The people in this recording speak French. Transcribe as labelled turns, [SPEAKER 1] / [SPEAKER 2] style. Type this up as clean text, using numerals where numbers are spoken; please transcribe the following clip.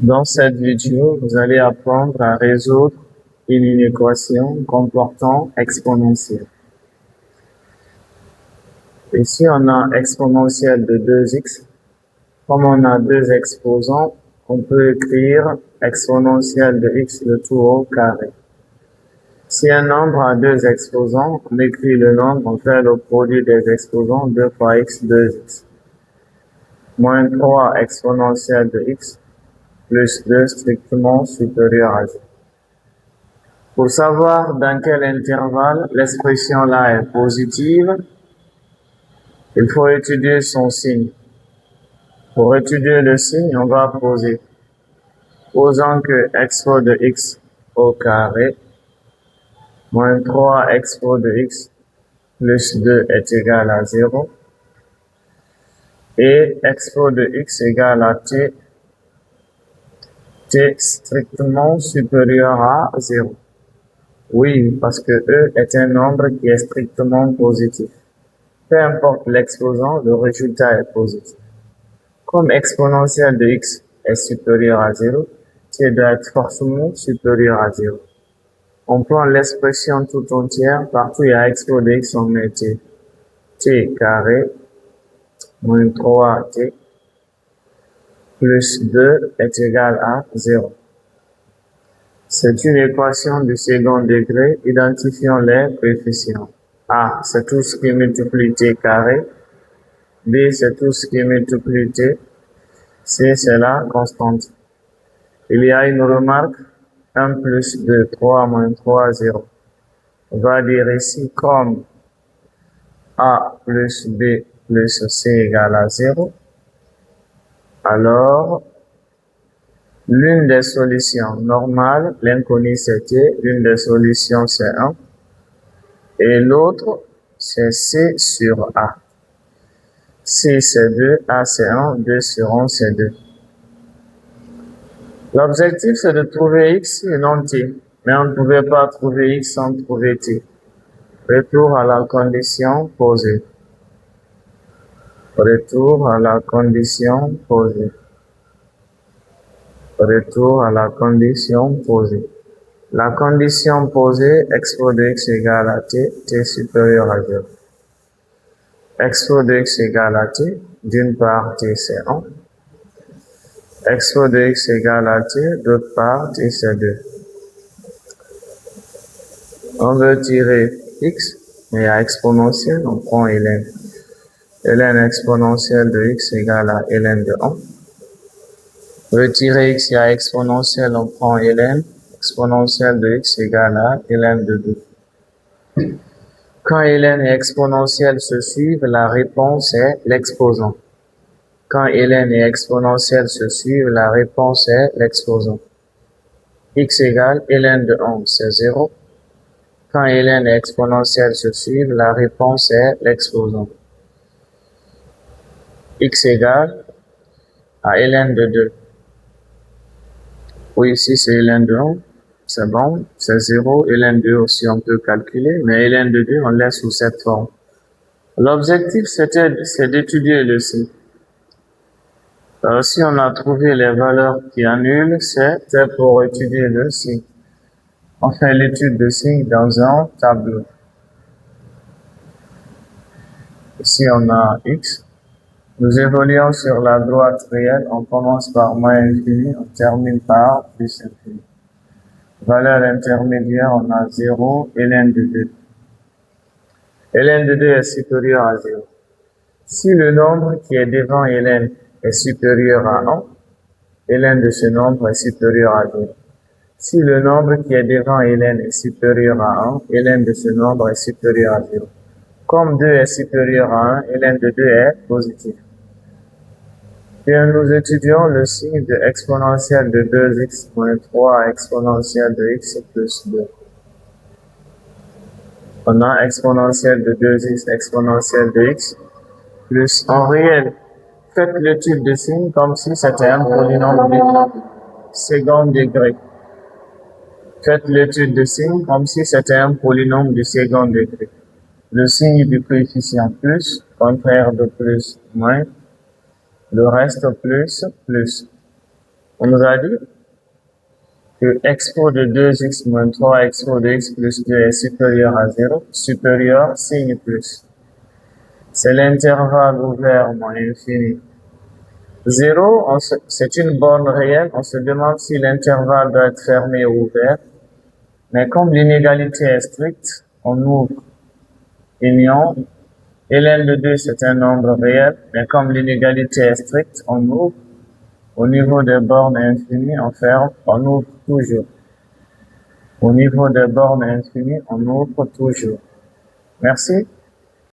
[SPEAKER 1] Dans cette vidéo, vous allez apprendre à résoudre une équation comportant exponentielle. Ici, on a exponentielle de 2x. Comme on a deux exposants, on peut écrire exponentielle de x le tout au carré. Si un nombre a deux exposants, on écrit le nombre, on fait le produit des exposants 2 fois x, 2x. Moins 3 exponentielle de x plus 2 strictement supérieur à 0. Pour savoir dans quel intervalle l'expression là est positive, il faut étudier son signe. Pour étudier le signe, on va poser. Posons que expo de x au carré moins 3 expo de x plus 2 est égal à 0 et expo de x égale à t strictement supérieur à 0. Oui, parce que E est un nombre qui est strictement positif. Peu importe l'exposant, le résultat est positif. Comme exponentielle de x est supérieure à 0, t doit être forcément supérieur à 0. On prend l'expression tout entière, partout il y a expo de x, on met t. T carré moins 3t plus 2 est égal à 0. C'est une équation du second degré. Identifions les coefficients. A, c'est tout ce qui multiplie t carré. B, c'est tout ce qui multiplie t. C, c'est la constante. Il y a une remarque. 1 plus 2, 3 moins 3, 0. On va dire ici comme A plus B plus C égale à 0. Alors, l'une des solutions normales, l'inconnu c'est T, l'une des solutions c'est 1. Et l'autre, c'est C sur A. C c'est 2, A c'est 1, 2 sur 1 c'est 2. L'objectif c'est de trouver x et non t, mais on ne pouvait pas trouver x sans trouver t. Retour à la condition posée. Retour à la condition posée. Retour à la condition posée. La condition posée, expo de x égale à t, t supérieur à 0. Expo de x égale à t, d'une part t c'est 1. Expo de x égale à t, d'autre part t c'est 2. On veut tirer x, mais il y a exponentielle, on prend ln. Ln exponentielle de x égale à ln de 1. On veut tirer x, il y a exponentielle, on prend ln. Exponentielle de x égale à ln de 2. Quand ln et exponentielle se suivent, la réponse est l'exposant. Quand ln et exponentielle se suivent, la réponse est l'exposant. X égale ln de 1, c'est 0. Quand ln et exponentielle se suivent, la réponse est l'exposant. X égale à ln de 2. Oui, ici c'est ln de 1, c'est bon, c'est 0. Ln de 2 aussi on peut calculer, mais ln de 2 on laisse sous cette forme. L'objectif c'est d'étudier le signe. Si on a trouvé les valeurs qui annulent, c'est pour étudier le signe. On fait l'étude de signe dans un tableau. Ici on a x. Nous évoluons sur la droite réelle. On commence par moins infini, on termine par plus infini. Valeur intermédiaire, on a 0, ln de 2. Ln de 2 est supérieur à 0. Si le nombre qui est devant ln est supérieur à 1, ln de ce nombre est supérieur à 0. Si le nombre qui est devant ln est supérieur à 1, ln de ce nombre est supérieur à 0. Comme 2 est supérieur à 1, ln de 2 est positif. Bien, nous étudions le signe de exponentielle de 2x moins 3 exponentielle de x plus 2. On a exponentielle de 2x exponentielle de x plus en réel. Faites l'étude de signe comme si c'était un polynôme de second degré. Faites l'étude de signe comme si c'était un polynôme du second degré. Le signe du coefficient plus, contraire de plus, moins. Le reste plus, plus. On nous a dit que expo de 2x moins 3 expo de x plus 2 est supérieur à 0, supérieur signe plus. C'est l'intervalle ouvert moins infini. 0, c'est une borne réelle, on se demande si l'intervalle doit être fermé ou ouvert. Mais comme l'inégalité est stricte, on ouvre union. Ln de 2, c'est un nombre réel, mais comme l'inégalité est stricte, on ouvre. Au niveau des bornes infinies, on ferme, on ouvre toujours. Au niveau des bornes infinies, on ouvre toujours. Merci.